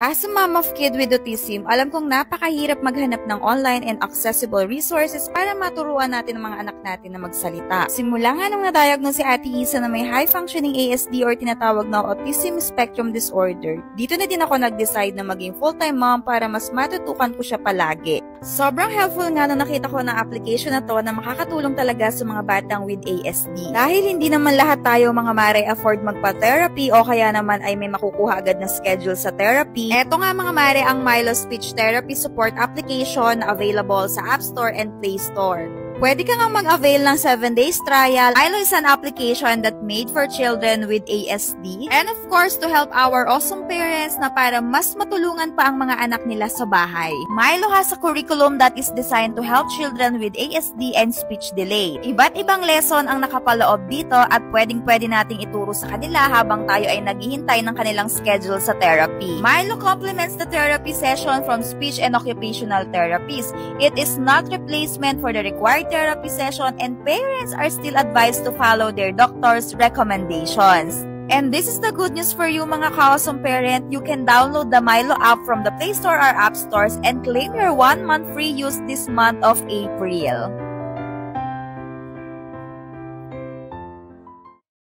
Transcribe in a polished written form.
As a mom of kid with autism, alam kong napakahirap maghanap ng online and accessible resources para maturuan natin ang mga anak natin na magsalita. Simula nga nung na-diagnose si Ate Isa na may high-functioning ASD or tinatawag na Autism Spectrum Disorder, dito na din ako nag-decide na maging full-time mom para mas matutukan ko siya palagi. Sobrang helpful nga na nakita ko ng application na to na makakatulong talaga sa mga batang with ASD. Dahil hindi naman lahat tayo mga mare afford magpa-therapy o kaya naman ay may makukuha agad na schedule sa therapy, eto nga mga mare ang Milo Speech Therapy Support application na available sa App Store and Play Store. Pwede ka nga mag-avail ng 7 days trial. Milo is an application that made for children with ASD and of course to help our awesome parents na para mas matulungan pa ang mga anak nila sa bahay. Milo has a curriculum that is designed to help children with ASD and speech delay. Iba't ibang lesson ang nakapaloob dito at pwedeng-pwede nating ituro sa kanila habang tayo ay naghihintay ng kanilang schedule sa therapy. Milo complements the therapy session from speech and occupational therapies. It is not replacement for the required therapy session and parents are still advised to follow their doctor's recommendations. And this is the good news for you mga ka-awesome parent. You can download the Milo app from the Play Store or App Stores and claim your 1 month free use this month of April.